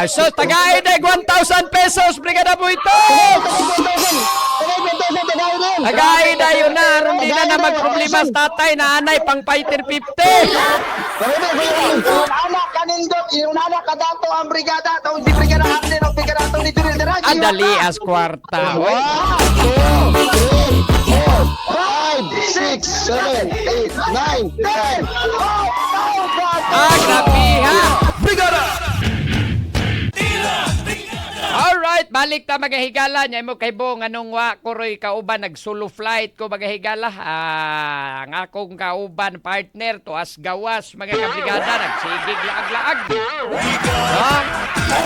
So, tagay na 1,000 pesos, Brigada Buito! Tagay na yun na, hindi na magproblema sa tatay na anay pang fighter 50. Anak kanindot, yung anak kadato ang brigada, taong si brigada Arnel, ang brigada atong ni Junel Deraji. Adali as kwarta. 1, 2, 3, 4, 5, 6, 7, 8, 9, 10. Grabiha! Brigada! Alright, balik ta magahigala niya mo kay Bong anong wa kuroy kauban nag-solo flight ko magahigala. Ang akong kauban partner to as gawas mga kabrigada nagsigig laag-laag.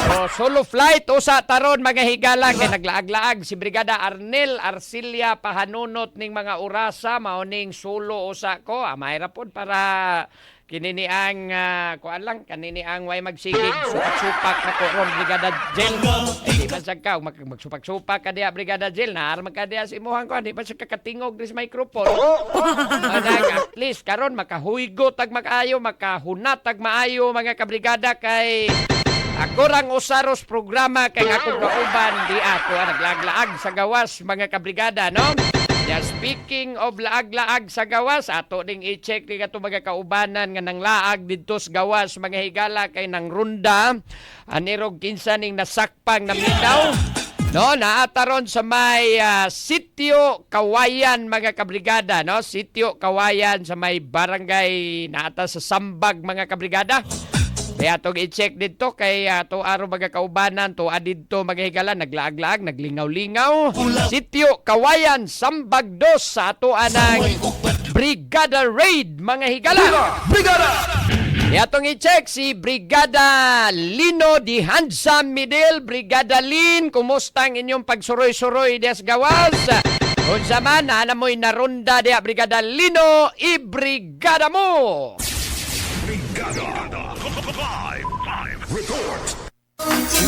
So, solo flight usa taron magahigala kay naglaag-laag si Brigada Arnel Arcilia pahanunot ning mga orasa mao ning solo usa ko. Mayra pod para kinini ang kuan lang kanini ang way magsigig supak-supak na ko ron Brigada Jel. Di ba sa ka magsupak-supak ka diya Brigada Jel na arma ka diya si imuhang ko di ba sa kakatingog dis microphone. At least karon makahuygo tag makaayo makahunat tag maayo mga kabrigada kay ako rang usaros programa kay akong kauban di ako naglaag-laag sa gawas mga kabrigada no. Yeah, speaking of laag-laag sa gawas, ato ding i-check ni kato mga kaubanan nga nang laag dito sa gawas mga higala kay nang runda anirog kinsa ning nasakpang na minaw. No, naataron sa may Sitio Kawayan mga kabrigada, no? Sitio Kawayan sa may barangay naata sa Sambag mga kabrigada. Kaya itong i-check dito kay to araw mga kaubanan, to adidto maghigala, naglaag-laag, naglingaw-lingaw. Sitio Kawayan, Sambag 2 sa ato anang Brigada Raid, mga higala. Brigada! Kaya itong i-check si Brigada Lino di Handsome Midil. Brigada Lin, kumusta ang inyong pagsuroy-suroy des gawas? Kung sa man, mo'y narunda dia Brigada Lino, i-brigada mo! Brigada Live Report.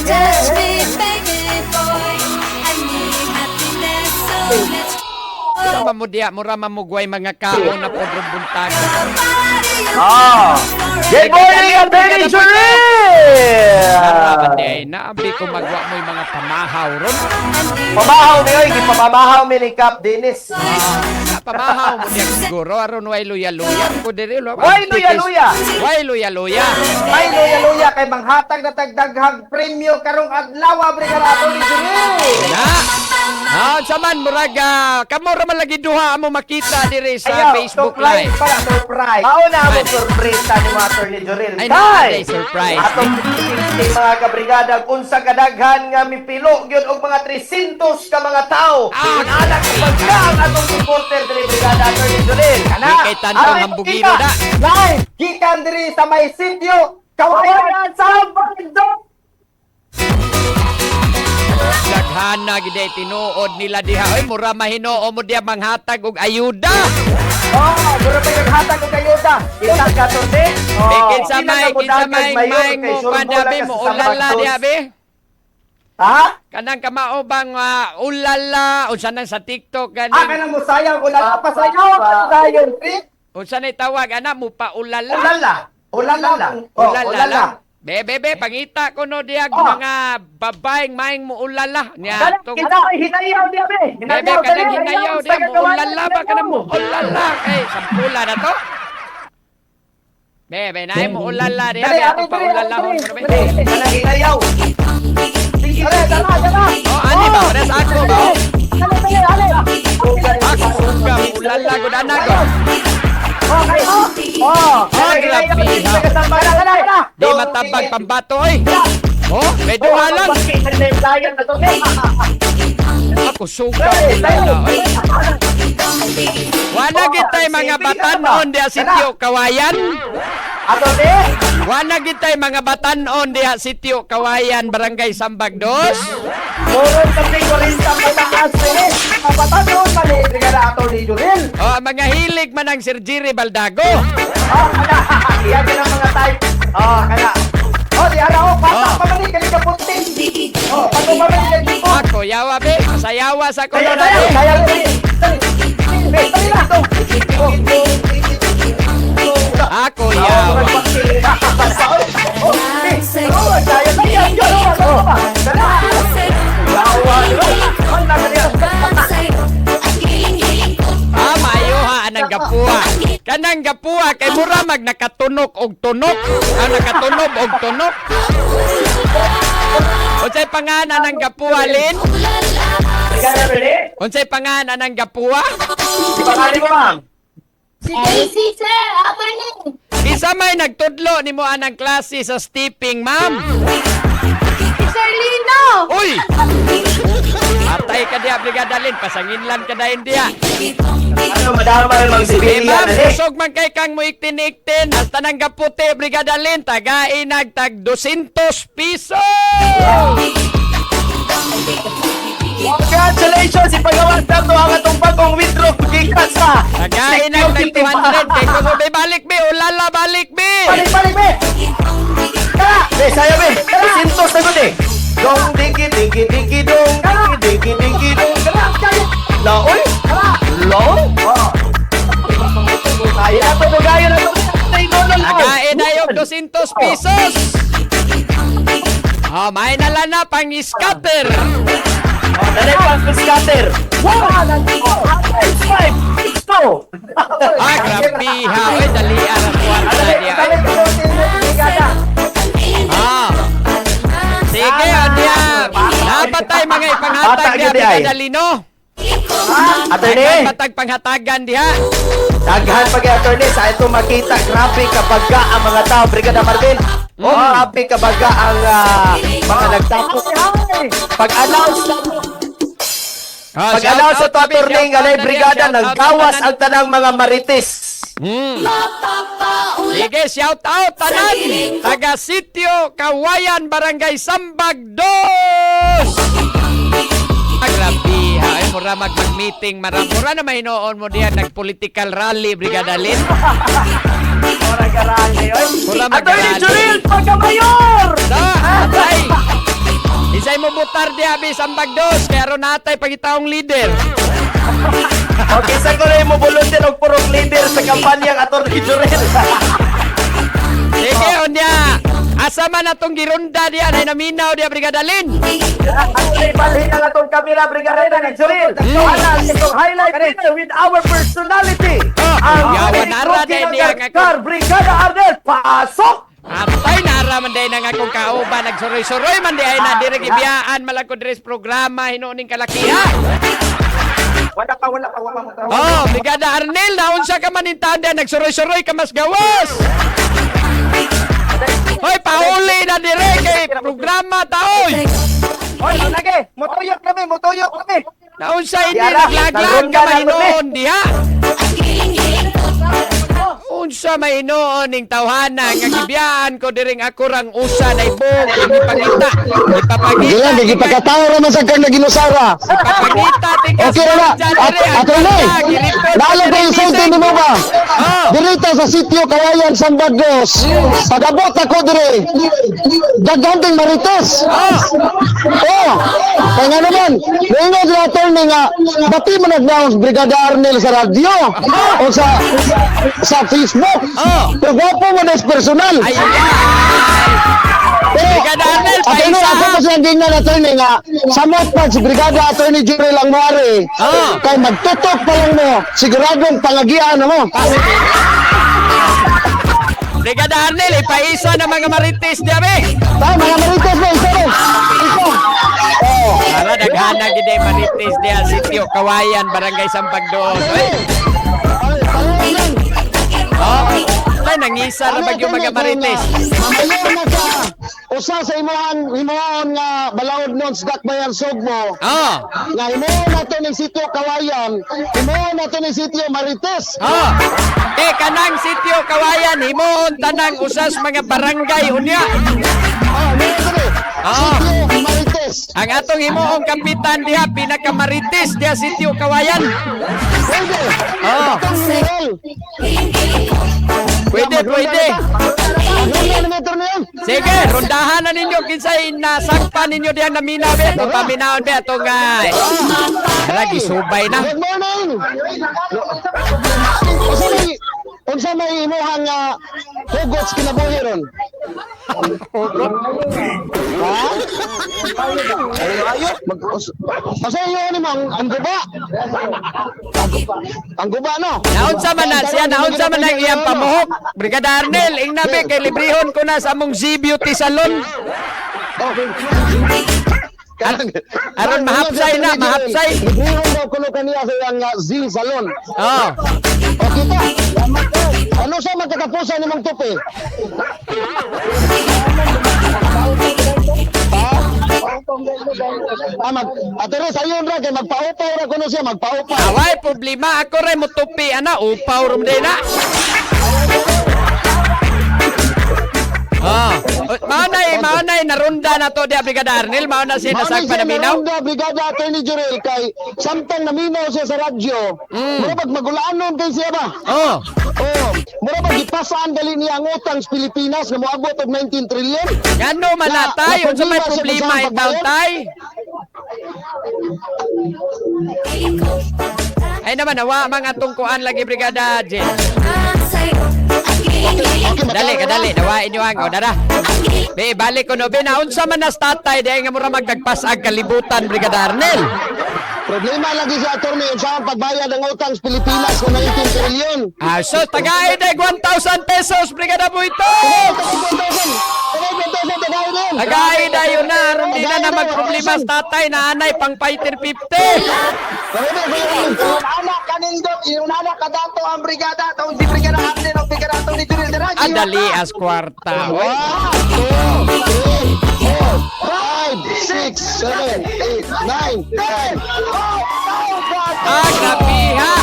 Touch me, baby boy. I need happiness, so let's Mura mo diya, mura mamugway mga kaon na podrong buntag. Good morning, Attorney Junel! Naabi ko magwa mo yung mga pamahaw ron. Pamahaw ni oy, gipamamahaw mi ni Cap Dennis. Pamahaw mo diya siguro, aron way luya-luya. Why luya-luya? Way luya-luya. May luya-luya kay manghatag na tagdaghang premyo karong adlaw Brigada Attorney Junel. Saman muraga, kamo ra man lagi duha mo makita diri sa Facebook Live. Para surprise. Mauna mo surprise ni mga Attorney Junel. Ay, na surprise. Atong mga kabrigada unsa kadaghan nga mipilo gyud og mga 300 ka mga tawo. Anak sa pagkaang atong supporter diri Brigada Attorney Junel. Kana kay tanong hambugino da. Live gikan diri sa may sitio Kawayan sa Bundok. Daghana gid tinuod nila diha. Oy, mura mahinoo mo diya manghatag og ayuda. Mura pa yung hatag og ayuda. Kita ka to di. Kinsa may mo padabi mo ulala diha be. Ha? Kanang kamao bang ulala unsa nang sa TikTok gani. Kanang mo sayang ulala pa sayo. Sayang trip. Unsa nay tawag ana mo pa ulala. Ulala. Bebe, pangita ko no diag mga babaeng maing mo ulala. Nya tong hinayaw diya be. Bebe kanang hinayaw diya mo ulala ba kanang mo ulala kay sampula na to. Bebe na mo ulala diya be ako pa ulala hon be. Kanang hinayaw. Dala. Ani ba res ako ba? Ale. Ako suga ulala gud anak ko. Di matabag pambato oy. May duha lang. Ako suga ulala oy. Wala gitay mga batanon diha Sitio Kawayan. Ato di? Wala gitay mga batanon diha Sitio Kawayan, Barangay Sambag 2. Moron kasi 40 mataas eh. Mapatanon pa ni Brigada Attorney Junel. Mga hilig man ang Sir Jerry Baldago. Kana. Iya din ang mga type. Kana. Di ara bata pa man kani ka putin. Pato pa man kani ko. Ako yawa be, sayawa sa kolona be. Kaya ni. Dali na to. Ako yawa. say tanang gapuha kay mura mag nakatunok og tunok. Nakatunob og tunok. Unsay pangalan ng gapuha, Lin? Brigada Ernie? Unsay pangalan ng gapuha? Si pangalan mo, ma'am? Si Daisy, sir. Attorney. Isa may nagtudlo nimo anang klase sa stepping, ma'am. Si Sir Lino. Uy! Atay ka diya, Brigada Lin. Pasanginlan ka dahin diya. Ano, madama yung mga Eh, sibilyan, ma'am, eh. kusog man kay kang mo iktin-iktin. Hasta nang gaputi, Brigada Lin. Tagainag tag 200 piso! Congratulations! Ipagawas na to ang atong bagong withdraw gikas sa Tagainag tag 200. Kay kung may balik, be. Ulala, balik, be. Balik, balik, be! Tara! Be, saya, be! Sintos na gud, eh! Dong, diki, diki, diki, dong, diki, diki, diki, dong. Tara! Laoy! Laoy! Ay, ato to, gayo na to. Tagain na yung 200 pesos. Oh, may nalana pang scatter. Dali pang scatter. 1, 5, 6, 2. Grabe ha. Uy, dali ang kwarta niya. Sige, Adya. Napatay mga ipanghatag Hatag niya. yun, di, ay. Brigada Lino. Attorney, Patag panghatagan diha. daghan pag attorney sa ito makita grabe kapag ang mga tao Brigada Marvin. O grabe kapag ang mga nagtapos. Pag-announce Pag-announce sa to attorney nga na brigada naggawas ang tanang mga marites. Sige, shout out tanan. Taga Sitio Kawayan, Barangay Sambag 2. Grabe ha. Ay, mura mag-meeting. Mura na mahinoon mo diyan. Nag-political rally, Brigada Lin. Ora garante oy. Mura Attorney mag-rally. Juril pagka-mayor. Atay. Isay mo butar di abi Sambag 2. Kaya ron natay pagitaong leader. Okay, sa ko mo volunteer og purong leader sa kampanyang Attorney Juril. Sige, unya. Asa man atong girunda diyan ay naminaw diya, Brigada Lin. Attorney balhin ang atong kamera Brigada ni Juril. Wala itong highlight dinner with our personality. yawan nara din niya nga Car Brigada Arnel, pasok! Atay nara man day nang akong kauban nagsuroy-suroy man di ay na dire gibiyaan malakod dres programa hinuning kalakiha. Wala pa. Oh, Brigada Arnel naunsa ka man intahan nagsuroy-suroy ka mas gawas. Hoy, pauli na dire kay programa taoy. Hoy, lagi, motoyok kami. Naunsa hindi Yara, naglaglag nagronda ka na mahinoon diha. Unsa mahinoon ning tawhana nga gibiyaan ko diring ako rang usa na ibog ipangita. Gila, di pagkatawa naman sa kang naginusara. Ipapangita tika Okay na na. Ato na. Lalo ko yung sulti ni mo ba? Dirita sa sitio Kawayan, Sambagos. Pag-abot ako dire. Daganting Marites. Oh. Kaya nga naman, ngayon din attorney nga, dati mo nag-announce Brigada Arnel sa radyo. O sa Facebook. Pero gwapo mo na personal. Brigada Arnel, Attorney, paisa ako ha. pa siyang gingnan attorney nga samot pa si Brigada Attorney Jure lang moari. Kay magtutok pa lang mo, siguradong pangagian mo. Brigada Arnel, ipaisa na mga marites diya be. Tay, mga marites mo, isa rin. Isa. Oh. Para daghana gid ay marites diya sitio Kawayan, Barangay Sampag 2. Tay nangisa ra bagyo mga marites. Mamayon na ka. Usa sa imuhon nga balaod nun sa Dakbayan Sugmo. Nga imuhon na to ng sitio Kawayan, imuhon na to ng sitio Marites. Kanang sitio Kawayan himon tanang usas mga barangay unya. Sitio Marites. Ang atong himuong kapitan diha pinakamarites diha sitio Kawayan. Pwede. Pwede. Ano na yan? Sige, rondahan na ninyo kinsay nasangpan ninyo diyan na minabe. Ito paminahon be atong lagi subay na. Good morning. unsa may imuhang hugots kinabuhi ron? Ha? Ayo, kasi yun ni mang ang guba. Ang guba no. Naunsa man na siya, naunsa man ang iyang pamuhok. Brigada Arnel, ingnabi kay librihon ko na sa among Z Beauty Salon. Aron mahapsay na, mahapsay. Librihon daw kuno kaniya sa iyang Z Salon. Oh. O kita, ano siya magkatapusan ni Mang Tupi? Atero sa iyon ra kay magpaupaw ra kuno siya magpaupaw. Away problema ako ray mo tupi ana, upaw rum day na. Maunay narunda na to di Brigada Arnel, mauna siya nasagpa na minaw. Mauna Brigada Attorney Jurel kay samtang naminaw siya sa radyo. Murabag magulaanon kay siya ba? Oh. Oh, murabag ipasaan dali niya ang utang sa Pilipinas na moabot og 19 trillion. Ngano man natay, unsa may problema ikaw tay? Ay naman nawa mga tungkuan lagi Brigada Jen. Kadali, dawain niyo ang dara. Be balik ko no be naunsa man nas tatay dahil nga mura magdagpasag kalibutan Brigada Arnel. Problema lagi sa attorney sa pagbayad ng utang sa Pilipinas ng 19 trillion. So tagay deg 1,000 pesos Brigada Buito. Tagay dayon na aron di na magproblema sa tatay na anay pang fighter 50. Anak kanindot, yung anak kadato ang brigada, taong si Brigada Arnel o Brigada Attorney Jurel de Radyo. Adali as kwarta. 1, 2, 3, 4, 5, 6, 7, 8, 9, 10. Grabe ha.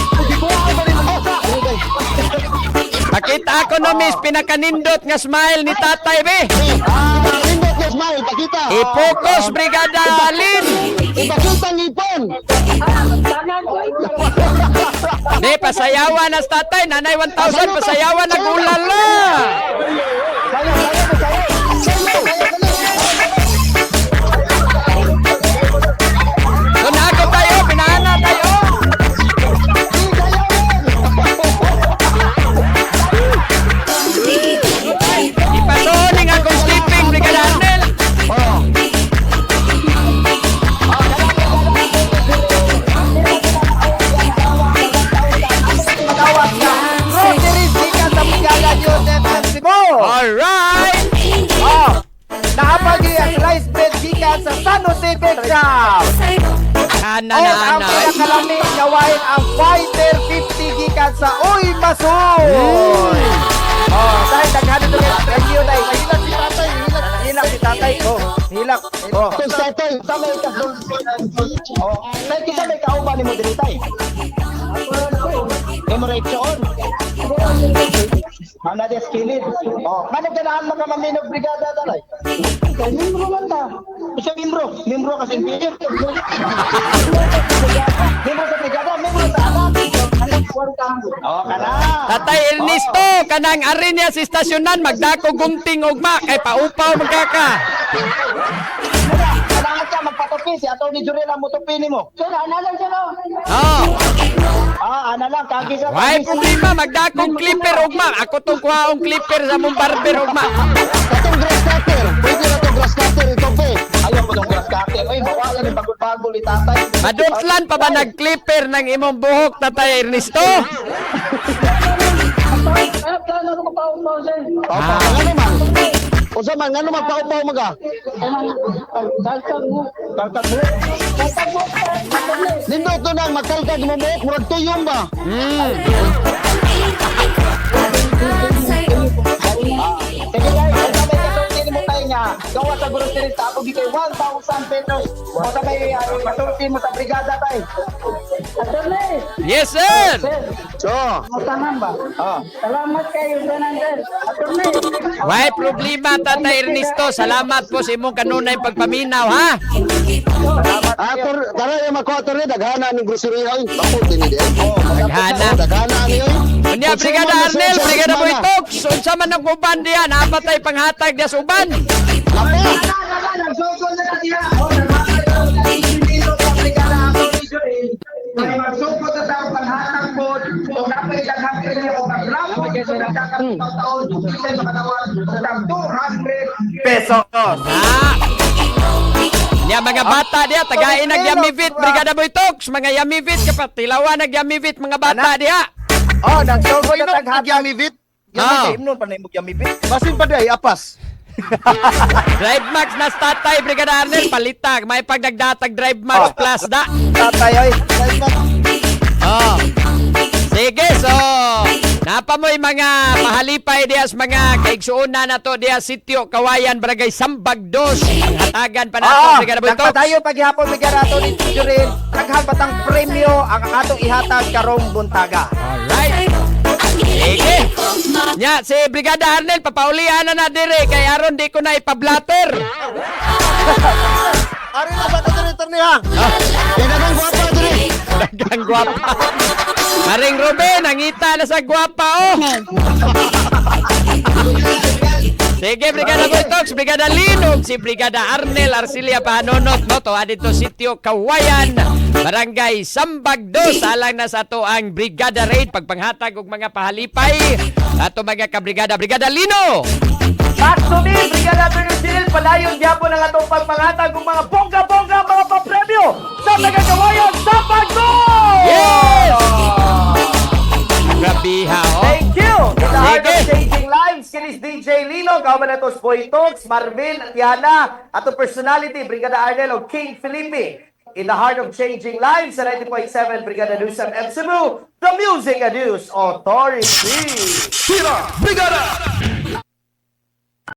Pakita ako no miss pinakanindot nga smile ni tatay be. Kanindot na smile, pakita. I-focus Brigada Alin. Ipakita ang ipon. Di pasayawan na sa tatay, nanay 1,000 pasayawan nag-ulala. Tunago tayo, pinahana tayo. Ipasuning akong sleeping, Brigada Arnel. Alright. Naapagi ang rice bread gikan sa San Jose Bakehouse. Ana O na ang ana. pinakalami nga wine ang Fighter 50 gikan sa Uy Masoy. Dahil daghanon to thank you dai. Hilak si tatay, hilak si tatay. Hilak. Ito sa ito, sama ito. Tay, kita may kauban ni mo dili tay. Emeration. Mana dia skillet. Mana ganahan maka maminog brigada dalay. Membro man ta. Isa membro kasi impir. Membro sa brigada, membro sa anak. Kana. Tatay Ernesto, kanang arin niya si stasyonan, magdako gunting ugma, kay paupaw magkaka. Kailangan ka magpatupi si Atty. Jurel ang mutupi nimo. Sir, ana lang siya no. Ana lang kagi sa. Why problema, magdakong clipper ugma. Ako tong kuhaong clipper sa mong barber ugma. Katong grass cutter. Pwede na itong grass cutter ito pe. Ayaw mo itong grass cutter. Ay, bawalan yung pagod-pagod ni tatay. Madutlan pa ba nag-clipper ng imong buhok, Tatay Ernesto? Ano man? Usa man, ano magpaupaw maga? Kalkag mo. Nindot to nang magkalkag mo buhok, murag tuyong ba? Sige guys, ang sabay kasultin mo tayo nga. Gawa sa grocery ako bigay 1,000 pesos. O sabay kasultin mo sa brigada tayo. Attorney! Yes, sir! So, Utahan ba? Salamat kayo ganan sir. Attorney. Why problema, Tatay Ernesto? Salamat po sa imong kanunay pagpaminaw, ha? tara yung magkwater ni, daghana ng grocery ay. Bakit din ni Daghana. Daghana niyo. Unya, Brigada Arnel, Brigada Buitok, unsa man ang uban diyan, apatay panghatag diya sa uban. Magsugod na sa panghatag po. Kung napay daghang kanya o kagramo, Pesos. Nya mga bata diha tagain nag Yamivit Brigada Boy Talks, mga Yamivit kapat tilawan nag Yamivit mga bata diha. Oh, nagsugod na taghatag. Yamivit. Ah. Imnon pa na imong yamibit. Basin pa day, apas. Drive Max na statay Brigada Arnel palitag may pag nagdatag Drive Max Oh. plus da. Tatay ay. Oh. Sige, so napamoy mga pahalipay diha sa mga kaigsuuna na to diha sitio Kawayan Barangay Sambag 2. Hatagan pa nato Brigada Boy Talks. Nagpadayon paghihapon bigarato ni Jurin. Daghan patang premyo ang atong ihatag karong buntaga. Alright. Sige. Nya, si Brigada Arnel, papaulihan na dire. Kay aron di ko na ipablatter. Ari na ba ito niya? Kaya nagang gwapa dire. Dagang gwapa. Maring Ruben, nangita na sa gwapa, oh. Sige, Brigada Boy Talks, Brigada Linog, si Brigada Arnel Arcilia Pahanonot, no? To adito sitio Kawayan, Barangay Sambag 2, salang na sa to ang Brigada Raid, pagpanghatag og mga pahalipay, ato mga kabrigada, Brigada Lino! Sakto din, Brigada Bernardil, palayon gyapon ang atong pagpangatag ng mga bongga-bongga mga papremyo sa Tagagawayan sa Pagdo! Yes! Grabiha, oh. Thank you! In the heart of Sige. changing lives, kinis DJ Lino, kauban na tos Boy Talks, Marvin at Yana, ato personality, Brigada Arnel o King Felipe. In the heart of changing lives, sa 90.7 Brigada News of Cebu, the Music News Authority. Brigada!